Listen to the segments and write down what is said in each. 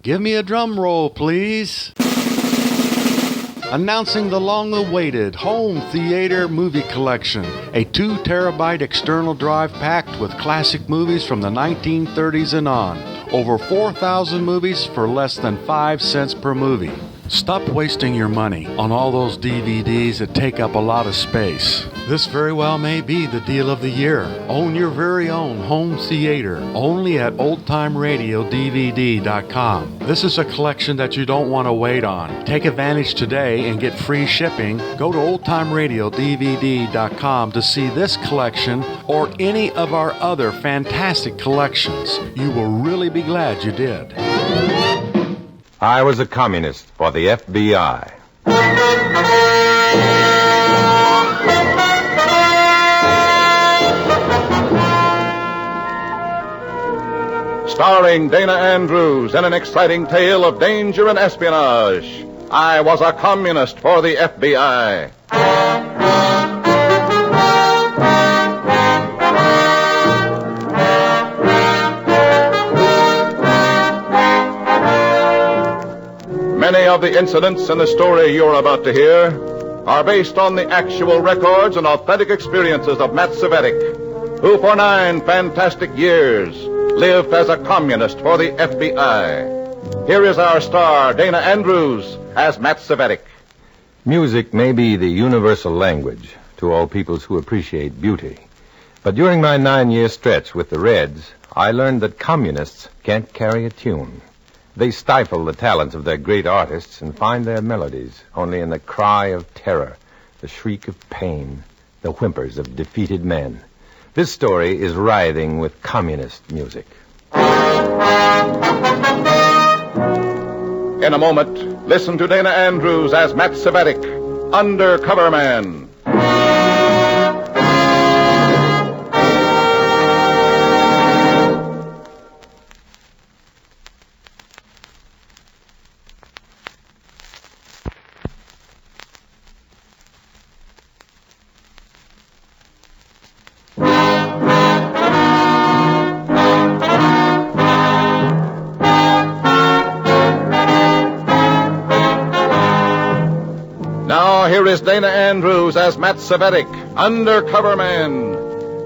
Give me a drum roll, please. Announcing the long-awaited Home Theater Movie Collection, a 2 terabyte external drive packed with classic movies from the 1930s and on. Over 4,000 movies for less than 5 cents per movie. Stop wasting your money on all those DVDs that take up a lot of space. This very well may be the deal of the year. Own your very own home theater, only at oldtimeradiodvd.com. This is a collection that you don't want to wait on. Take advantage today and get free shipping. Go to oldtimeradiodvd.com to see this collection or any of our other fantastic collections. You will really be glad you did. I was a communist for the FBI. Starring Dana Andrews in an exciting tale of danger and espionage. I was a communist for the FBI. Many of the incidents in the story you're about to hear are based on the actual records and authentic experiences of Matt Cvetic, who for 9 fantastic years lived as a communist for the FBI. Here is our star, Dana Andrews, as Matt Cvetic. Music may be the universal language to all peoples who appreciate beauty. But during my 9-year stretch with the Reds, I learned that communists can't carry a tune. They stifle the talents of their great artists and find their melodies only in the cry of terror, the shriek of pain, the whimpers of defeated men. This story is writhing with communist music. In a moment, listen to Dana Andrews as Matt Cvetic, Undercover Man. Here is Dana Andrews as Matt Cvetic, Undercover Man.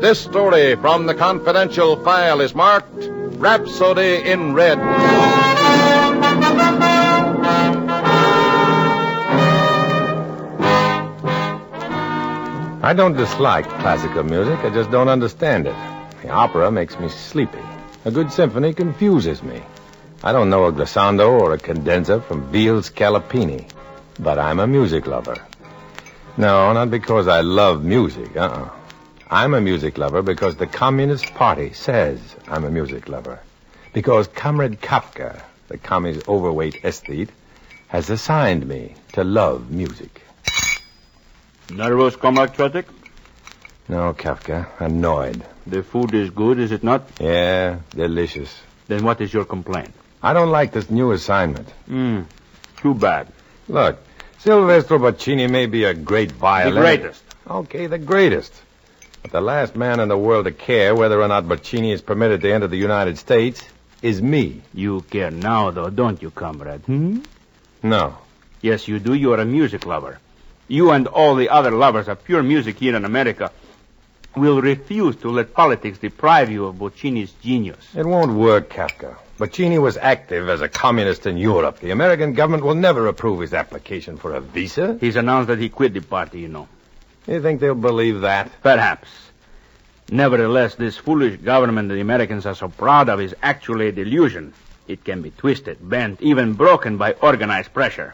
This story from the confidential file is marked Rapsody in Red. I don't dislike classical music, I just don't understand it. The opera makes me sleepy. A good symphony confuses me. I don't know a glissando or a cadenza from Veal's Calipini, but I'm a music lover. No, not because I love music. I'm a music lover because the Communist Party says I'm a music lover. Because Comrade Kafka, the commie's overweight aesthete, has assigned me to love music. Nervous, Comrade Cvetic? No, Kafka. Annoyed. The food is good, is it not? Yeah, delicious. Then what is your complaint? I don't like this new assignment. Too bad. Look, Silvestro Boccini may be a great violinist. The greatest. Okay, the greatest. But the last man in the world to care whether or not Boccini is permitted to enter the United States is me. You care now, though, don't you, comrade? No. Yes, you do. You are a music lover. You and all the other lovers of pure music here in America will refuse to let politics deprive you of Boccini's genius. It won't work, Kafka. Boccini was active as a communist in Europe. The American government will never approve his application for a visa. He's announced that he quit the party, you know. You think they'll believe that? Perhaps. Nevertheless, this foolish government that the Americans are so proud of is actually a delusion. It can be twisted, bent, even broken by organized pressure.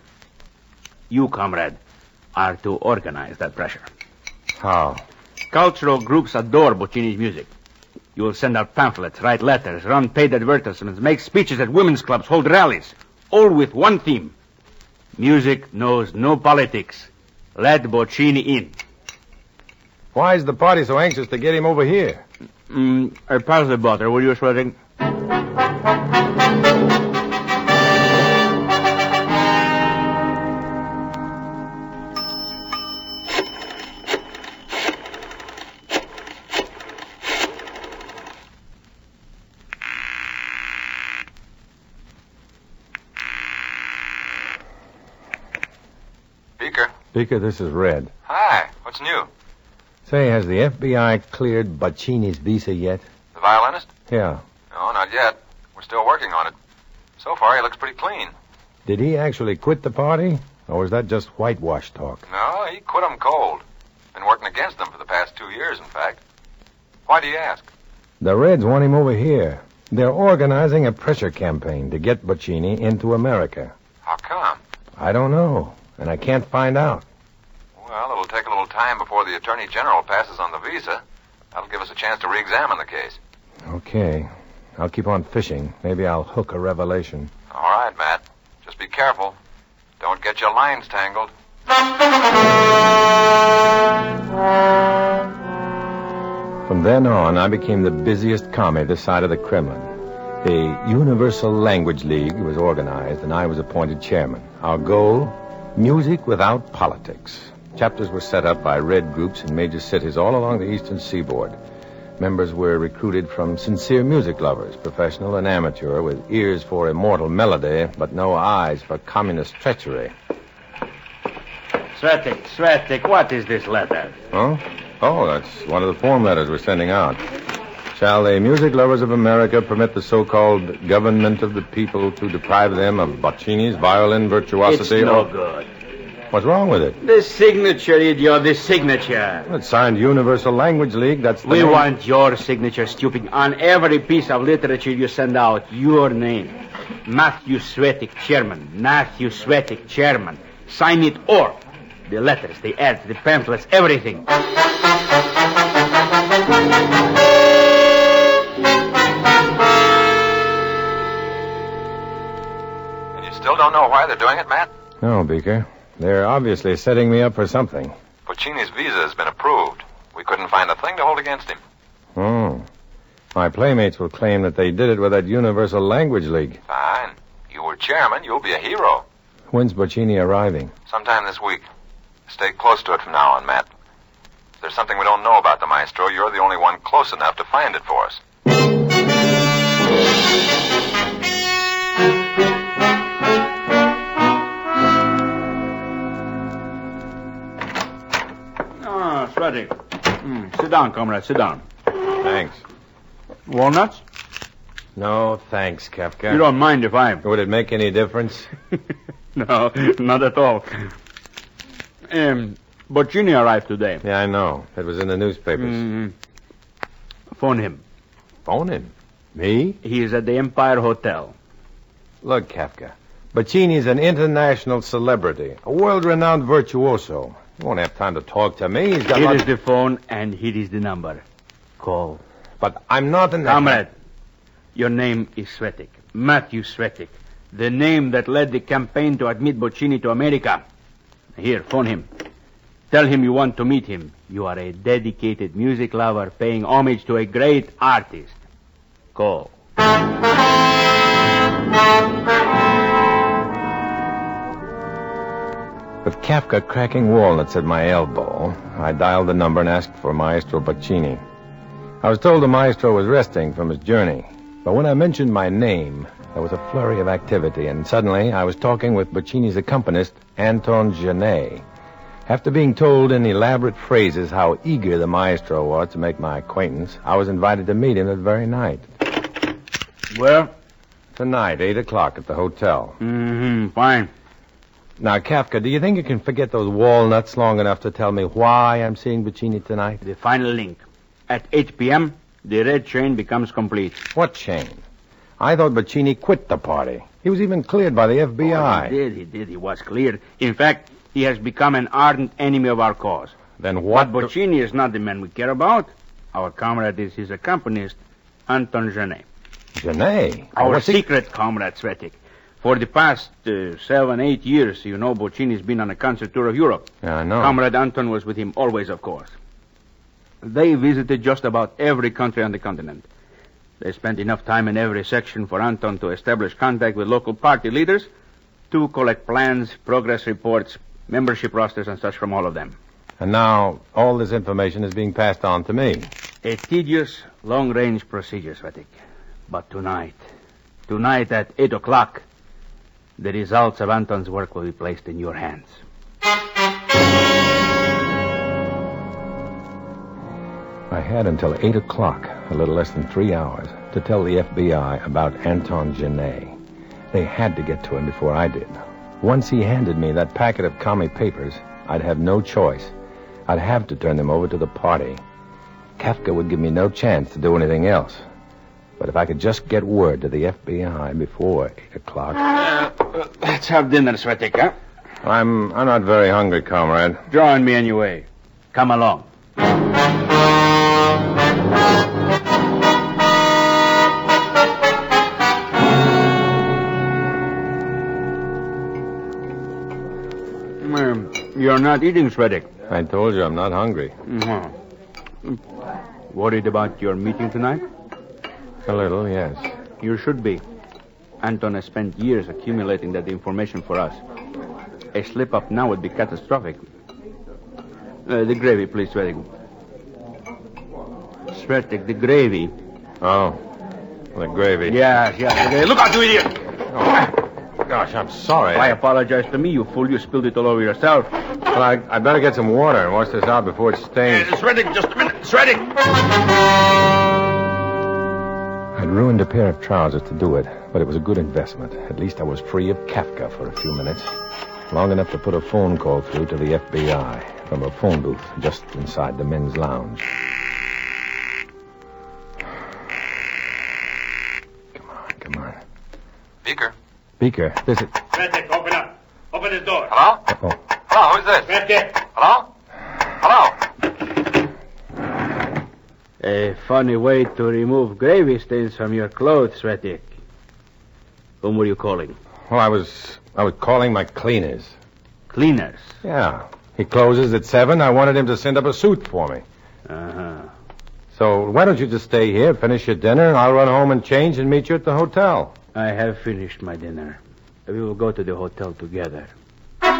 You, comrade, are to organize that pressure. How? Cultural groups adore Boccini's music. You will send out pamphlets, write letters, run paid advertisements, make speeches at women's clubs, hold rallies, all with one theme. Music knows no politics. Let Boccini in. Why is the party so anxious to get him over here? Pass the butter, will you, Cvetic? Speaker, this is Red. Hi, what's new? Say, has the FBI cleared Boccini's visa yet? The violinist? Yeah. No, not yet. We're still working on it. So far, he looks pretty clean. Did he actually quit the party? Or was that just whitewash talk? No, he quit them cold. Been working against them for the past 2 years, in fact. Why do you ask? The Reds want him over here. They're organizing a pressure campaign to get Boccini into America. How come? I don't know, and I can't find out. Well, it'll take a little time before the Attorney General passes on the visa. That'll give us a chance to re-examine the case. Okay. I'll keep on fishing. Maybe I'll hook a revelation. All right, Matt. Just be careful. Don't get your lines tangled. From then on, I became the busiest commie this side of the Kremlin. The Universal Language League was organized, and I was appointed chairman. Our goal? Music without politics. Chapters were set up by red groups in major cities all along the eastern seaboard. Members were recruited from sincere music lovers, professional and amateur, with ears for immortal melody, but no eyes for communist treachery. Cvetic, what is this letter? Huh? Oh, that's one of the form letters we're sending out. Shall the music lovers of America permit the so-called government of the people to deprive them of Boccini's violin virtuosity? It's no good. What's wrong with it? The signature, idiot, the signature. It's signed Universal Language League. That's the We name. want your signature, stupid. On every piece of literature you send out, your name. Matthew Cvetic, chairman. Matthew Cvetic, chairman. Sign it or the letters, the ads, the pamphlets, everything. And you still don't know why they're doing it, Matt? No, Beaker. They're obviously setting me up for something. Boccini's visa has been approved. We couldn't find a thing to hold against him. Oh. My playmates will claim that they did it with that Universal Language League. Fine. You were chairman. You'll be a hero. When's Boccini arriving? Sometime this week. Stay close to it from now on, Matt. If there's something we don't know about the maestro, you're the only one close enough to find it for us. Ah, Cvetic. Sit down, comrade, sit down. Thanks. Walnuts? No, thanks, Kafka. You don't mind if I... Would it make any difference? No, not at all. Boccini arrived today. Yeah, I know. It was in the newspapers. Mm-hmm. Phone him. Phone him? Me? He is at the Empire Hotel. Look, Kafka. Boccini's an international celebrity, a world-renowned virtuoso. He won't have time to talk to me. He's got Here is the phone, and here is the number. Call. But I'm not in that... Comrade, your name is Cvetic. Matthew Cvetic. The name that led the campaign to admit Boccini to America. Here, phone him. Tell him you want to meet him. You are a dedicated music lover paying homage to a great artist. Call. With Kafka cracking walnuts at my elbow, I dialed the number and asked for Maestro Boccini. I was told the maestro was resting from his journey. But when I mentioned my name, there was a flurry of activity, and suddenly I was talking with Boccini's accompanist, Anton Genet. After being told in elaborate phrases how eager the maestro was to make my acquaintance, I was invited to meet him that very night. Where? Tonight, 8 o'clock at the hotel. Fine. Now, Kafka, do you think you can forget those walnuts long enough to tell me why I'm seeing Boccini tonight? The final link. At 8 p.m., the red chain becomes complete. What chain? I thought Boccini quit the party. He was even cleared by the FBI. Oh, he did. He was cleared. In fact, he has become an ardent enemy of our cause. Then what... But Boccini is not the man we care about. Our comrade is his accompanist, Anton Genet. Genet? Our secret comrade, Cvetic. For the past 7-8 years, you know, Boccini's been on a concert tour of Europe. Yeah, I know. Comrade Anton was with him always, of course. They visited just about every country on the continent. They spent enough time in every section for Anton to establish contact with local party leaders, to collect plans, progress reports, membership rosters, and such from all of them. And now all this information is being passed on to me. A tedious, long-range procedure, Cvetic. But tonight at 8 o'clock, the results of Anton's work will be placed in your hands. I had until 8 o'clock, a little less than 3 hours, to tell the FBI about Anton Genet. They had to get to him before I did. Once he handed me that packet of commie papers, I'd have no choice. I'd have to turn them over to the party. Kafka would give me no chance to do anything else. But if I could just get word to the FBI before 8 o'clock... Let's have dinner, Cvetic, huh? I'm not very hungry, comrade. Join me anyway. Come along. You're not eating, Cvetic. I told you I'm not hungry. Worried about your meeting tonight? A little, yes. You should be. Anton has spent years accumulating that information for us. A slip-up now would be catastrophic. The gravy, please, Cvetic. Cvetic, the gravy. Oh, the gravy. Yes, the gravy. Look out, you idiot! Oh, gosh, I'm sorry. Why apologize to me, you fool? You spilled it all over yourself. Well, I'd better get some water and wash this out before it stains. Cvetic, just a minute. Cvetic! I'd ruined a pair of trousers to do it, but it was a good investment. At least I was free of Kafka for a few minutes. Long enough to put a phone call through to the FBI from a phone booth just inside the men's lounge. Come on. Beaker, this is... Cvetic, open up. Open this door. Hello? Oh. Hello, who's this? Cvetic! Hello? A funny way to remove gravy stains from your clothes, Cvetic. Whom were you calling? Well, I was calling my cleaners. Cleaners? Yeah. He closes at 7. I wanted him to send up a suit for me. Uh-huh. So why don't you just stay here, finish your dinner, and I'll run home and change and meet you at the hotel. I have finished my dinner. We will go to the hotel together. I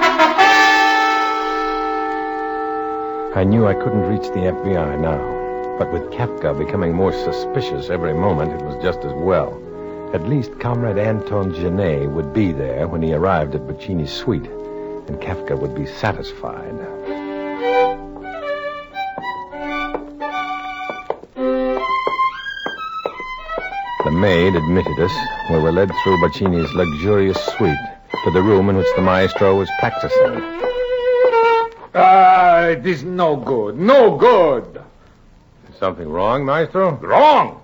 knew I couldn't reach the FBI now. But with Kafka becoming more suspicious every moment, it was just as well. At least Comrade Anton Genet would be there when he arrived at Boccini's suite, and Kafka would be satisfied. The maid admitted us. We were led through Boccini's luxurious suite to the room in which the maestro was practicing. It is no good. No good. Is something wrong, maestro? Wrong.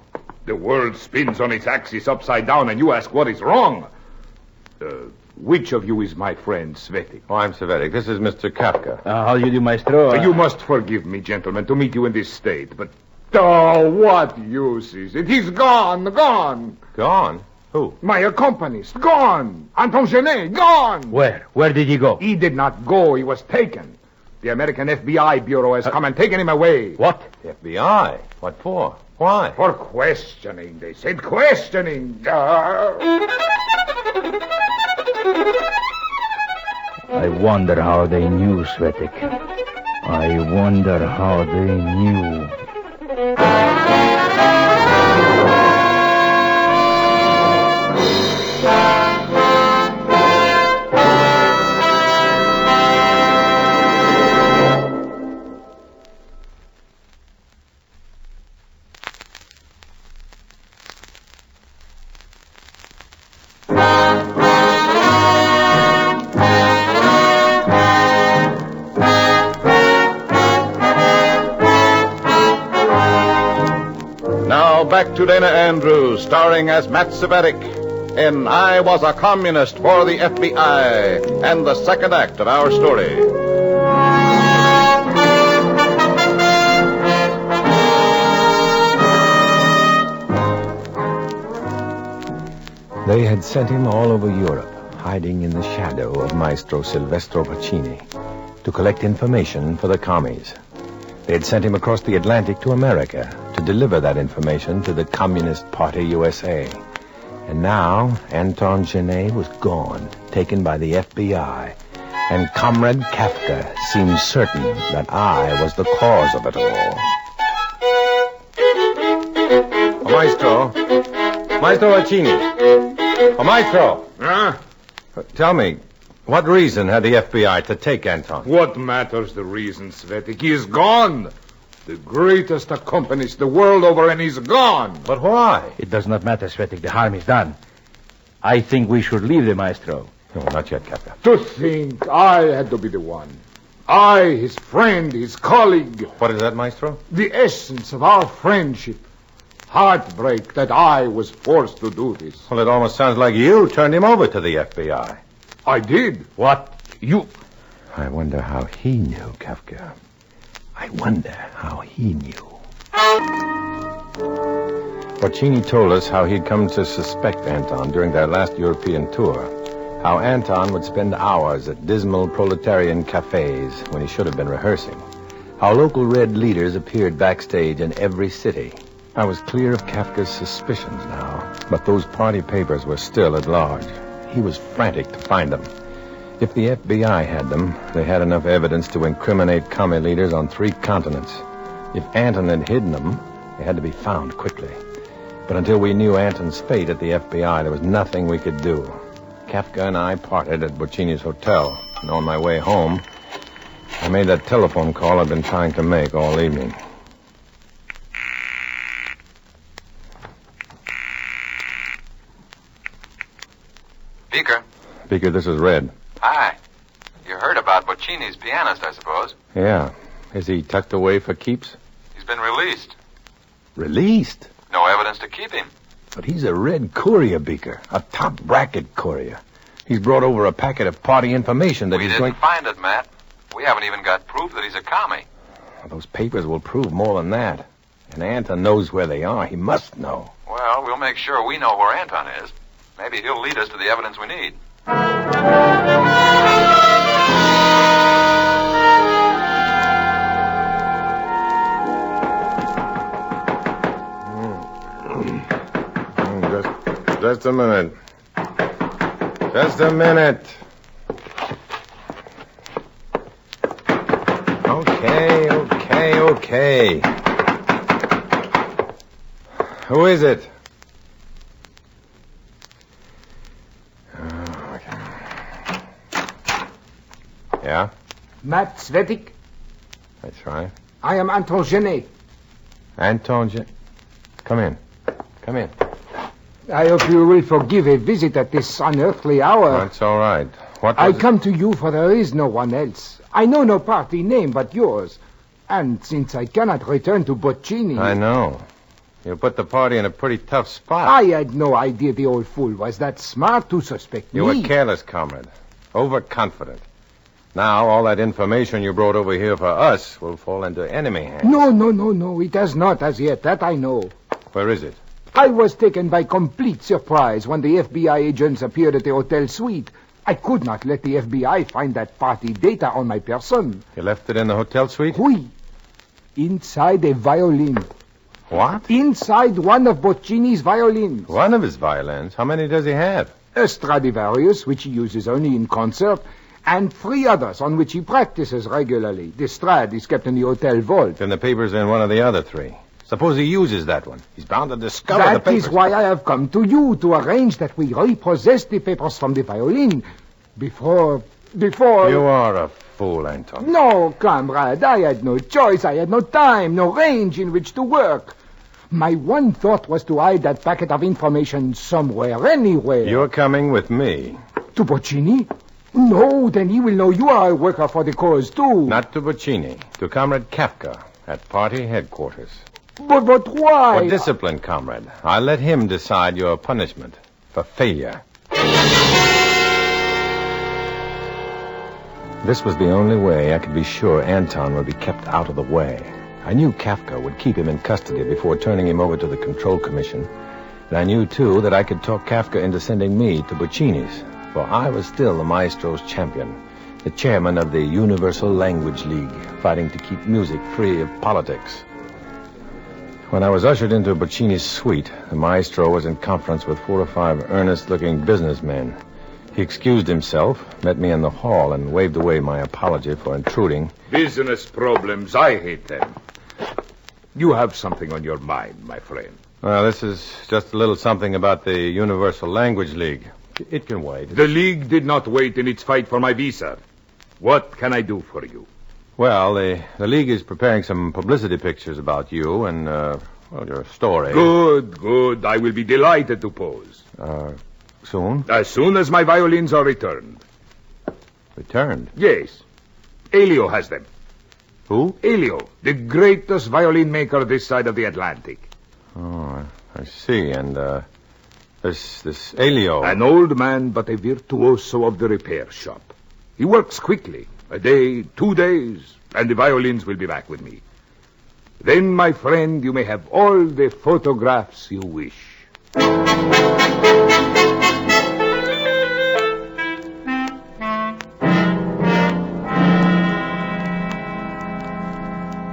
The world spins on its axis upside down, and you ask what is wrong. Which of you is my friend, Cvetic? Oh, I'm Cvetic. This is Mr. Kafka. How do you do, maestro? You must forgive me, gentlemen, to meet you in this state, but... Oh, what use is it? He's gone. Gone? Who? My accompanist, gone. Anton Genet, gone. Where? Where did he go? He did not go. He was taken. The American FBI Bureau has come and taken him away. What? The FBI? What for? Why? For questioning, they said. Questioning. I wonder how they knew, Cvetic. I wonder how they knew. Back to Dana Andrews, starring as Matt Cvetic in I Was a Communist for the FBI, and the second act of our story. They had sent him all over Europe, hiding in the shadow of Maestro Silvestro Boccini, to collect information for the commies. They had sent him across the Atlantic to America to deliver that information to the Communist Party USA. And now, Anton Genet was gone, taken by the FBI. And Comrade Kafka seemed certain that I was the cause of it all. Oh, Maestro Boccini. Oh, Maestro. Huh? Tell me, what reason had the FBI to take Anton? What matters the reason, Cvetic? He is gone. The greatest accompanist the world over, and he's gone. But why? It does not matter, Cvetic. The harm is done. I think we should leave the maestro. No, not yet, Kafka. To think I had to be the one. I, his friend, his colleague. What is that, Maestro? The essence of our friendship. Heartbreak that I was forced to do this. Well, it almost sounds like you turned him over to the FBI. I did. What? You... I wonder how he knew, Kafka. I wonder how he knew. Boccini told us how he'd come to suspect Anton during their last European tour. How Anton would spend hours at dismal proletarian cafes when he should have been rehearsing. How local Red leaders appeared backstage in every city. I was clear of Kafka's suspicions now, but those party papers were still at large. He was frantic to find them. If the FBI had them, they had enough evidence to incriminate commie leaders on 3 continents. If Anton had hidden them, they had to be found quickly. But until we knew Anton's fate at the FBI, there was nothing we could do. Kafka and I parted at Boccini's hotel, and on my way home, I made that telephone call I've been trying to make all evening. Beaker. Beaker, this is Red. Hi. You heard about Boccini's pianist, I suppose. Yeah. Is he tucked away for keeps? He's been released. Released? No evidence to keep him. But he's a Red courier, Beaker. A top-bracket courier. He's brought over a packet of party information that We he's didn't going... find it, Matt. We haven't even got proof that he's a commie. Well, those papers will prove more than that. And Anton knows where they are. He must know. Well, we'll make sure we know where Anton is. Maybe he'll lead us to the evidence we need. Just a minute. Just a minute. Okay. Who is it? Yeah? Matt Cvetic. That's right. I am Anton Genet. Anton, come in. Come in. I hope you will forgive a visit at this unearthly hour. That's all right. I come to you for there is no one else. I know no party name but yours. And since I cannot return to Boccini... I know. You put the party in a pretty tough spot. I had no idea the old fool was that smart to suspect You me. were careless, comrade. Overconfident. Now, all that information you brought over here for us will fall into enemy hands. No. It has not as yet. That I know. Where is it? I was taken by complete surprise when the FBI agents appeared at the hotel suite. I could not let the FBI find that party data on my person. You left it in the hotel suite? Oui. Inside a violin. What? Inside one of Boccini's violins. One of his violins? How many does he have? A Stradivarius, which he uses only in concert, and 3 others on which he practices regularly. The Strad is kept in the hotel vault. Then the paper's in one of the other 3. Suppose he uses that one. He's bound to discover the That papers. is why I have come to you to arrange that we repossess the papers from the violin before... You are a fool, Anton. No, comrade, I had no choice. I had no time, no range in which to work. My one thought was to hide that packet of information somewhere, anywhere. You're coming with me. To Boccini? No, then he will know you are a worker for the cause, too. Not to Boccini. To Comrade Kafka at party headquarters. But why? For discipline, comrade. I'll let him decide your punishment for failure. This was the only way I could be sure Anton would be kept out of the way. I knew Kafka would keep him in custody before turning him over to the Control Commission. And I knew, too, that I could talk Kafka into sending me to Boccini's, for I was still the maestro's champion, the chairman of the Universal Language League, fighting to keep music free of politics. When I was ushered into Boccini's suite, the maestro was in conference with 4 or 5 earnest-looking businessmen. He excused himself, met me in the hall, and waved away my apology for intruding. Business problems, I hate them. You have something on your mind, my friend. Well, this is just a little something about the Universal Language League. It can wait. The League did not wait in its fight for my visa. What can I do for you? Well, the League is preparing some publicity pictures about you and, your story. Good. I will be delighted to pose. Soon? As soon as my violins are returned. Returned? Yes. Elio has them. Who? Elio, the greatest violin maker this side of the Atlantic. Oh, I see. And, this Elio... An old man, but a virtuoso of the repair shop. He works quickly. A day, 2 days, and the violins will be back with me. Then, my friend, you may have all the photographs you wish.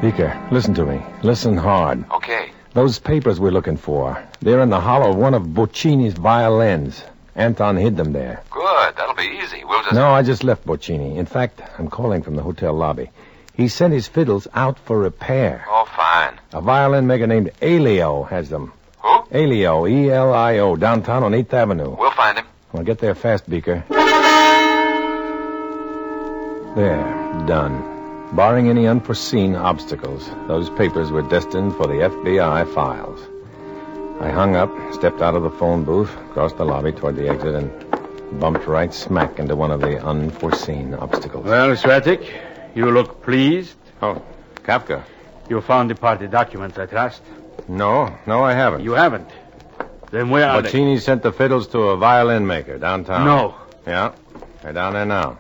Beaker, listen to me. Listen hard. Okay. Those papers we're looking for, they're in the hollow of one of Boccini's violins. Anton hid them there. Good. That'll be easy. We'll just... No, I just left Boccini. In fact, I'm calling from the hotel lobby. He sent his fiddles out for repair. Oh, fine. A violin maker named Elio has them. Who? Elio, E-L-I-O, downtown on 8th Avenue. We'll find him. Well, get there fast, Beaker. There, done. Barring any unforeseen obstacles, those papers were destined for the FBI files. I hung up, stepped out of the phone booth, crossed the lobby toward the exit, and bumped right smack into one of the unforeseen obstacles. Well, Cvetic, you look pleased. Oh, Kafka. You found the party documents, I trust. No, I haven't. You haven't? Then where are they? Boccini sent the fiddles to a violin maker downtown. No. Yeah, they're down there now.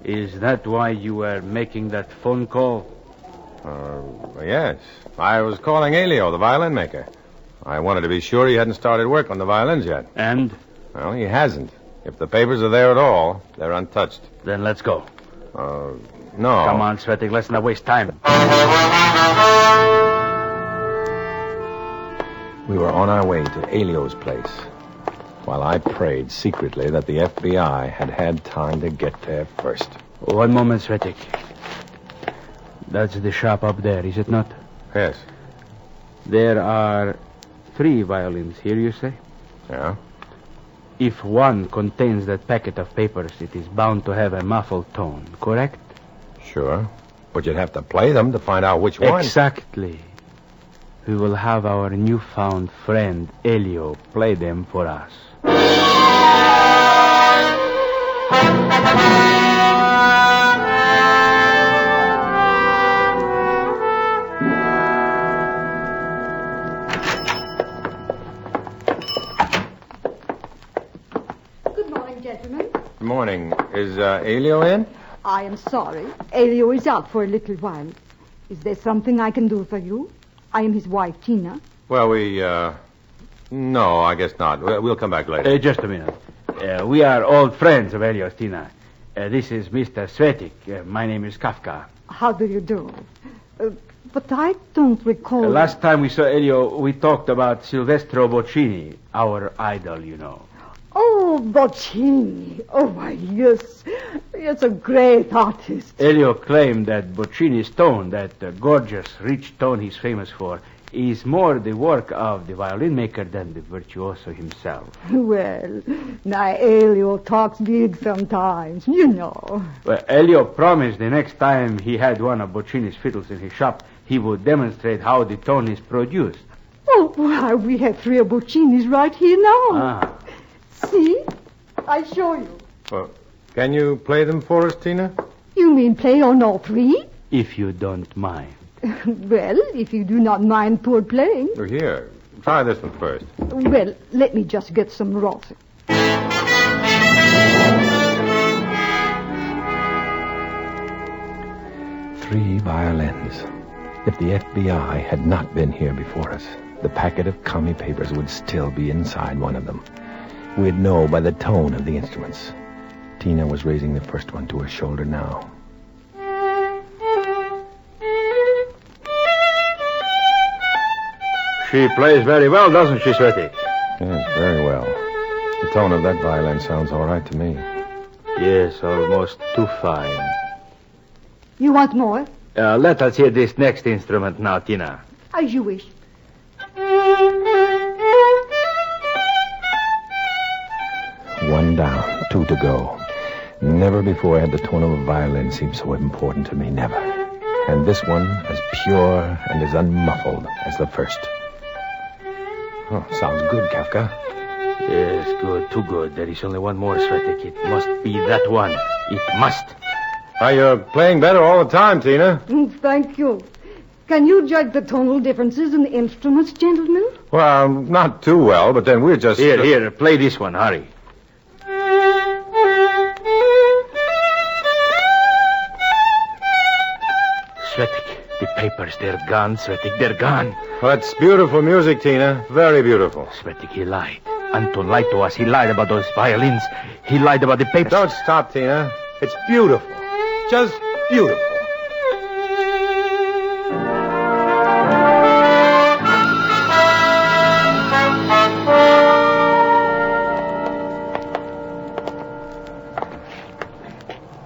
Is that why you were making that phone call? Yes. I was calling Elio, the violin maker. I wanted to be sure he hadn't started work on the violins yet. And? Well, he hasn't. If the papers are there at all, they're untouched. Then let's go. No. Come on, Cvetic, let's not waste time. We were on our way to Elio's place, while I prayed secretly that the FBI had time to get there first. One moment, Cvetic. That's the shop up there, is it not? Yes. There are 3 violins here, you say? Yeah? If one contains that packet of papers, it is bound to have a muffled tone, correct? Sure. But you'd have to play them to find out which one. Exactly. We will have our newfound friend, Elio, play them for us. Good morning, gentlemen. Good morning. Is Elio in? I am sorry. Elio is out for a little while. Is there something I can do for you? I am his wife, Tina. Well, no, I guess not. We'll come back later. Just a minute. We are old friends of Elio's, Tina. This is Mr. Cvetic. My name is Kafka. How do you do? But I don't recall... Last time we saw Elio, we talked about Silvestro Boccini, our idol, you know. Oh, Boccini. Oh, my, yes. Yes, a great artist. Elio claimed that Boccini's tone, that gorgeous, rich tone he's famous for, is more the work of the violin maker than the virtuoso himself. Well, now Elio talks big sometimes, you know. Well, Elio promised the next time he had one of Boccini's fiddles in his shop, he would demonstrate how the tone is produced. Oh, why, we have 3 of Boccini's right here now. Ah. See? I show you. Well, can you play them for us, Tina? You mean play on all 3? If you don't mind. Well, if you do not mind poor playing. Here, try this one first. Well, let me just get some rosin. 3 violins. If the FBI had not been here before us, the packet of commie papers would still be inside one of them. We'd know by the tone of the instruments. Tina was raising the first one to her shoulder now. She plays very well, doesn't she, Cvetic? Yes, very well. The tone of that violin sounds all right to me. Yes, almost too fine. You want more? Let us hear this next instrument now, Tina. As you wish. One down, 2 to go. Never before had the tone of a violin seemed so important to me. Never. and this one as pure and as unmuffled as the first. Oh, sounds good, Kafka. Yes, good, too good. There is only one more, Cvetic. It must be that one. It must. Why, you're playing better all the time, Tina. Thank you. Can you judge the tonal differences in the instruments, gentlemen? Well, not too well, but then we're just... Here, play this one, hurry. Cvetic, the papers, they're gone, Cvetic, they're gone. Well, that's beautiful music, Tina. Very beautiful. Cvetic, he lied. Anton lied to us. He lied about those violins. He lied about the papers. Don't stop, Tina. It's beautiful. Just beautiful.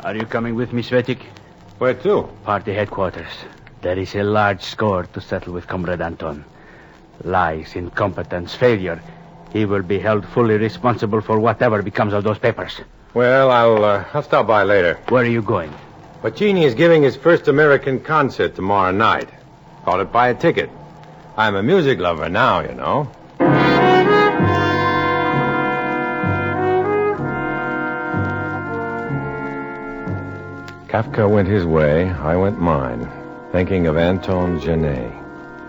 Are you coming with me, Cvetic? Where to? Party headquarters. There is a large score to settle with Comrade Anton. Lies, incompetence, failure. He will be held fully responsible for whatever becomes of those papers. Well, I'll stop by later. Where are you going? Pacini is giving his first American concert tomorrow night. Call it buy a ticket. I'm a music lover now, you know. Kafka went his way, I went mine, thinking of Anton Genet,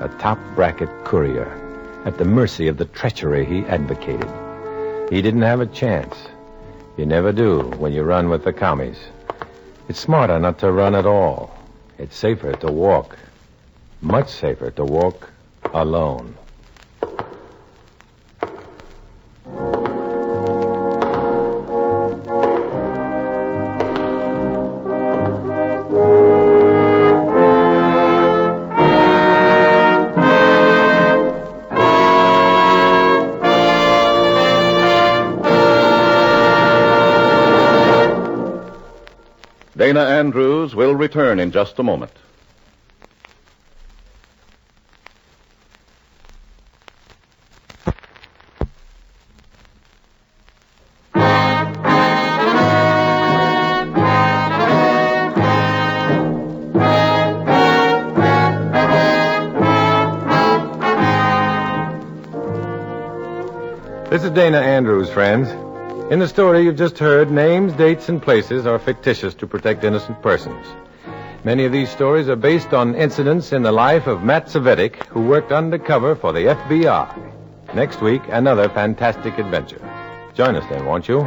a top-bracket courier, at the mercy of the treachery he advocated. He didn't have a chance. You never do when you run with the commies. It's smarter not to run at all. It's safer to walk. Much safer to walk alone. Dana Andrews will return in just a moment. This is Dana Andrews, friends. In the story you've just heard, names, dates, and places are fictitious to protect innocent persons. Many of these stories are based on incidents in the life of Matt Cvetic, who worked undercover for the FBI. Next week, another fantastic adventure. Join us then, won't you?